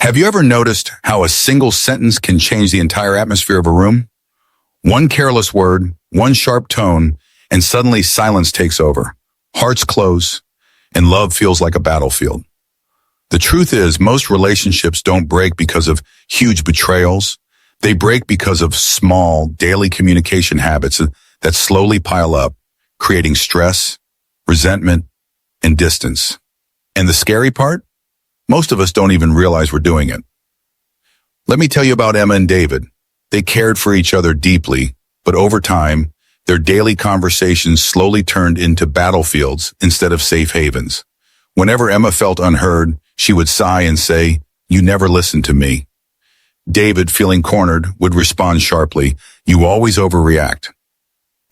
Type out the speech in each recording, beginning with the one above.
Have you ever noticed how a single sentence can change the entire atmosphere of a room? One careless word, one sharp tone, and suddenly silence takes over. Hearts close, and love feels like a battlefield. The truth is, most relationships don't break because of huge betrayals. They break because of small, daily communication habits that slowly pile up, creating stress, resentment, and distance. And the scary part? Most of us don't even realize we're doing it. Let me tell you about Emma and David. They cared for each other deeply, but over time, their daily conversations slowly turned into battlefields instead of safe havens. Whenever Emma felt unheard, she would sigh and say, "You never listened to me." David, feeling cornered, would respond sharply, "You always overreact."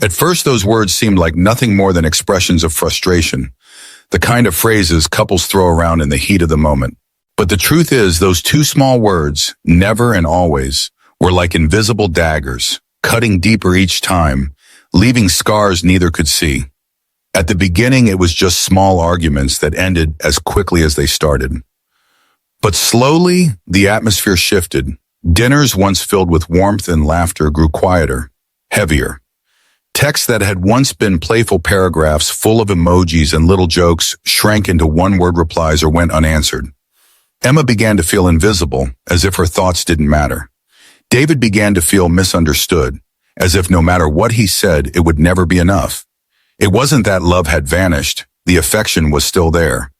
At first, those words seemed like nothing more than expressions of frustration, the kind of phrases couples throw around in the heat of the moment. But the truth is, those two small words, never and always, were like invisible daggers, cutting deeper each time, leaving scars neither could see. At the beginning, it was just small arguments that ended as quickly as they started. But slowly, the atmosphere shifted. Dinners once filled with warmth and laughter grew quieter, heavier. Texts that had once been playful paragraphs full of emojis and little jokes shrank into one-word replies or went unanswered. Emma began to feel invisible, as if her thoughts didn't matter. David began to feel misunderstood, as if no matter what he said, it would never be enough. It wasn't that love had vanished, the affection was still there.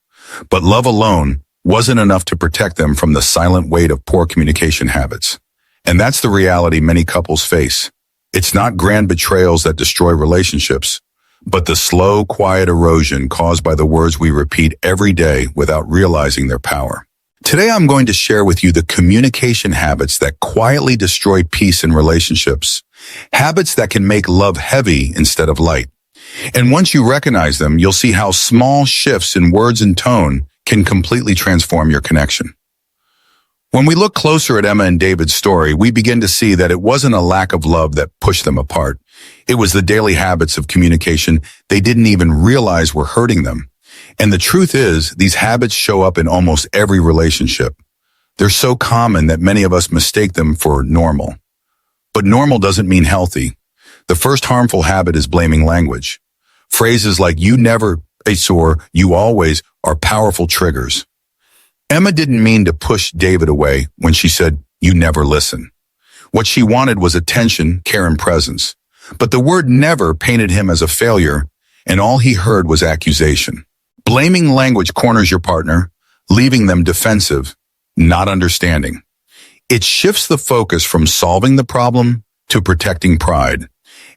But love alone wasn't enough to protect them from the silent weight of poor communication habits. And that's the reality many couples face. It's not grand betrayals that destroy relationships, but the slow, quiet erosion caused by the words we repeat every day without realizing their power. Today, I'm going to share with you the communication habits that quietly destroy peace in relationships, habits that can make love heavy instead of light. And once you recognize them, you'll see how small shifts in words and tone can completely transform your connection. When we look closer at Emma and David's story, we begin to see that it wasn't a lack of love that pushed them apart. It was the daily habits of communication they didn't even realize were hurting them. And the truth is, these habits show up in almost every relationship. They're so common that many of us mistake them for normal. But normal doesn't mean healthy. The first harmful habit is blaming language. Phrases like "you never," or "you always" are powerful triggers. Emma didn't mean to push David away when she said, "You never listen." What she wanted was attention, care, and presence. But the word "never" painted him as a failure, and all he heard was accusation. Blaming language corners your partner, leaving them defensive, not understanding. It shifts the focus from solving the problem to protecting pride.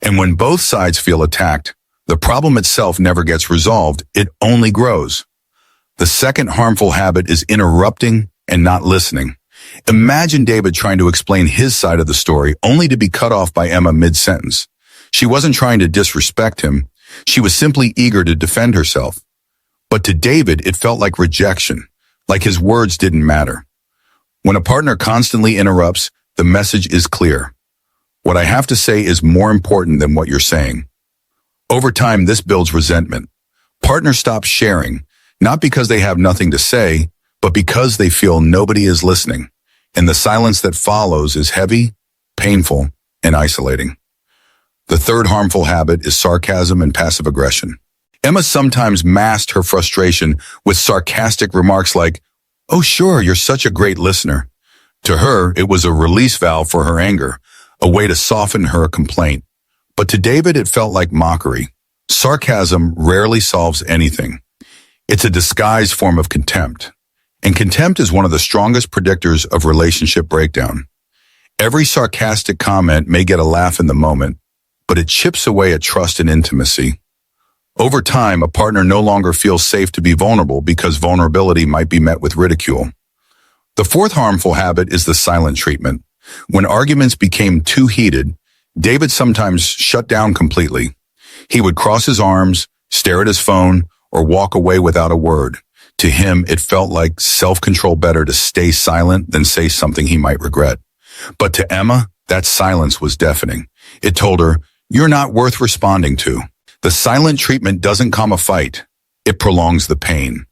And when both sides feel attacked, the problem itself never gets resolved, it only grows. The second harmful habit is interrupting and not listening. Imagine David trying to explain his side of the story only to be cut off by Emma mid-sentence. She wasn't trying to disrespect him. She was simply eager to defend herself. But to David, it felt like rejection, like his words didn't matter. When a partner constantly interrupts, the message is clear. What I have to say is more important than what you're saying. Over time, this builds resentment. Partners stop sharing, not because they have nothing to say, but because they feel nobody is listening. And the silence that follows is heavy, painful, and isolating. The third harmful habit is sarcasm and passive aggression. Emma sometimes masked her frustration with sarcastic remarks like, "Oh sure, you're such a great listener." To her, it was a release valve for her anger, a way to soften her complaint. But to David, it felt like mockery. Sarcasm rarely solves anything. It's a disguised form of contempt. And contempt is one of the strongest predictors of relationship breakdown. Every sarcastic comment may get a laugh in the moment, but it chips away at trust and intimacy. Over time, a partner no longer feels safe to be vulnerable because vulnerability might be met with ridicule. The fourth harmful habit is the silent treatment. When arguments became too heated, David sometimes shut down completely. He would cross his arms, stare at his phone, or walk away without a word. To him, it felt like self-control better to stay silent than say something he might regret. But to Emma, that silence was deafening. It told her, "You're not worth responding to." The silent treatment doesn't calm a fight. It prolongs the pain.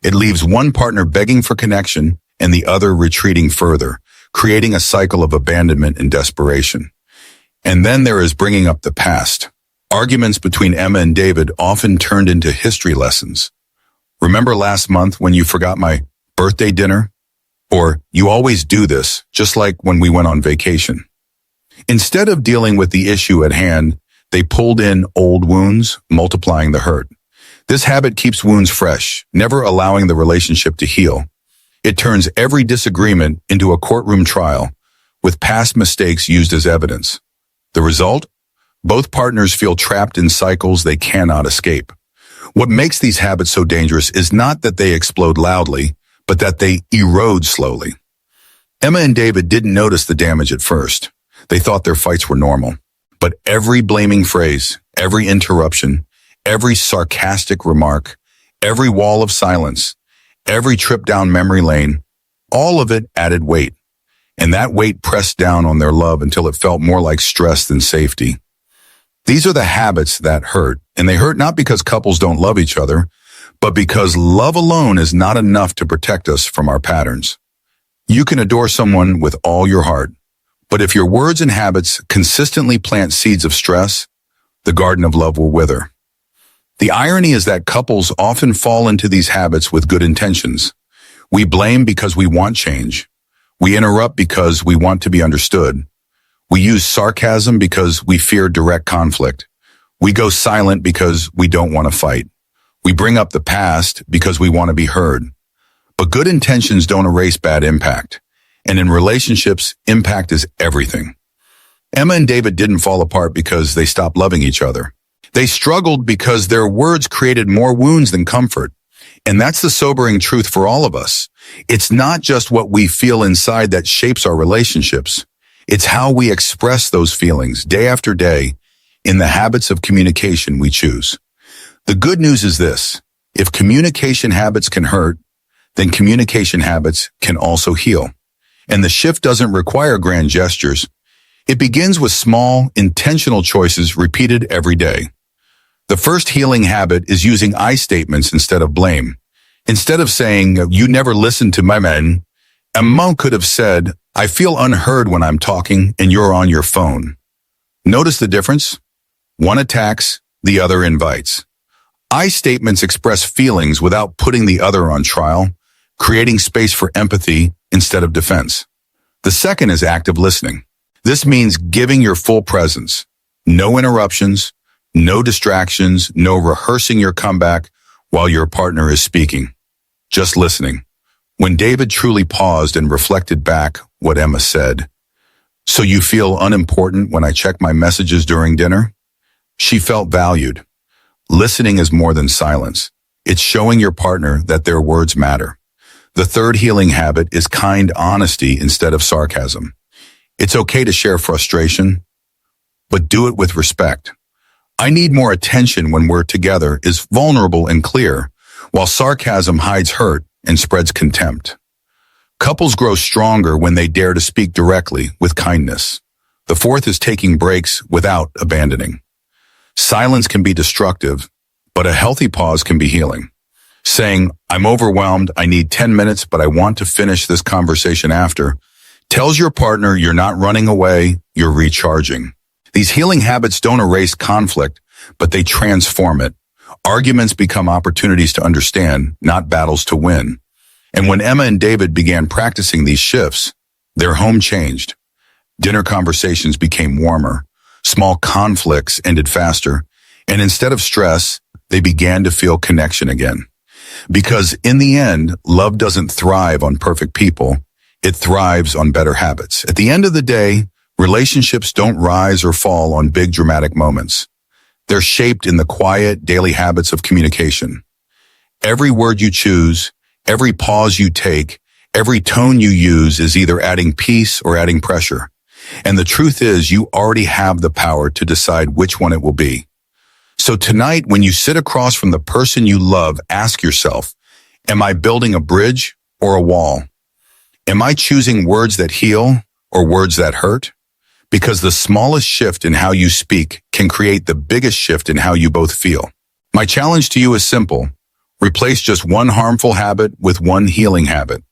It leaves one partner begging for connection and the other retreating further, creating a cycle of abandonment and desperation. And then there is bringing up the past. Arguments between Emma and David often turned into history lessons. Remember last month when you forgot my birthday dinner? Or you always do this, just like when we went on vacation. Instead of dealing with the issue at hand, they pulled in old wounds, multiplying the hurt. This habit keeps wounds fresh, never allowing the relationship to heal. It turns every disagreement into a courtroom trial, with past mistakes used as evidence. The result? Both partners feel trapped in cycles they cannot escape. What makes these habits so dangerous is not that they explode loudly, but that they erode slowly. Emma and David didn't notice the damage at first. They thought their fights were normal. But every blaming phrase, every interruption, every sarcastic remark, every wall of silence, every trip down memory lane, all of it added weight. And that weight pressed down on their love until it felt more like stress than safety. These are the habits that hurt, and they hurt not because couples don't love each other, but because love alone is not enough to protect us from our patterns. You can adore someone with all your heart, but if your words and habits consistently plant seeds of stress, the garden of love will wither. The irony is that couples often fall into these habits with good intentions. We blame because we want change. We interrupt because we want to be understood. We use sarcasm because we fear direct conflict. We go silent because we don't want to fight. We bring up the past because we want to be heard. But good intentions don't erase bad impact. And in relationships, impact is everything. Emma and David didn't fall apart because they stopped loving each other. They struggled because their words created more wounds than comfort. And that's the sobering truth for all of us. It's not just what we feel inside that shapes our relationships. It's how we express those feelings day after day in the habits of communication we choose. The good news is this: if communication habits can hurt, then communication habits can also heal. And the shift doesn't require grand gestures. It begins with small, intentional choices repeated every day. The first healing habit is using I statements instead of blame. Instead of saying, "You never listen to my men," Emma could have said, "I feel unheard when I'm talking and you're on your phone." Notice the difference? One attacks, the other invites. I statements express feelings without putting the other on trial, creating space for empathy instead of defense. The second is active listening. This means giving your full presence. No interruptions, no distractions, no rehearsing your comeback while your partner is speaking. Just listening. When David truly paused and reflected back what Emma said, "So you feel unimportant when I check my messages during dinner?" She felt valued. Listening is more than silence. It's showing your partner that their words matter. The third healing habit is kind honesty instead of sarcasm. It's okay to share frustration, but do it with respect. "I need more attention when we're together" is vulnerable and clear, while sarcasm hides hurt and spreads contempt. Couples grow stronger when they dare to speak directly with kindness. The fourth is taking breaks without abandoning. Silence can be destructive, but a healthy pause can be healing. Saying, "I'm overwhelmed, I need 10 minutes, but I want to finish this conversation after," tells your partner you're not running away, you're recharging. These healing habits don't erase conflict, but they transform it. Arguments become opportunities to understand, not battles to win. And when Emma and David began practicing these shifts, their home changed. Dinner conversations became warmer. Small conflicts ended faster. And instead of stress, they began to feel connection again. Because in the end, love doesn't thrive on perfect people. It thrives on better habits. At the end of the day, relationships don't rise or fall on big dramatic moments. They're shaped in the quiet, daily habits of communication. Every word you choose, every pause you take, every tone you use is either adding peace or adding pressure. And the truth is, you already have the power to decide which one it will be. So tonight, when you sit across from the person you love, ask yourself, am I building a bridge or a wall? Am I choosing words that heal or words that hurt? Because the smallest shift in how you speak can create the biggest shift in how you both feel. My challenge to you is simple. Replace just one harmful habit with one healing habit.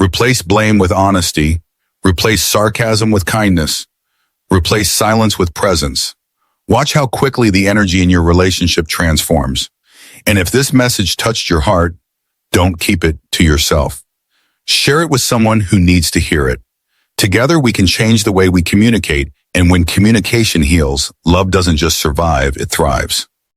Replace blame with honesty. Replace sarcasm with kindness. Replace silence with presence. Watch how quickly the energy in your relationship transforms. And if this message touched your heart, don't keep it to yourself. Share it with someone who needs to hear it. Together we can change the way we communicate, and when communication heals, love doesn't just survive, it thrives.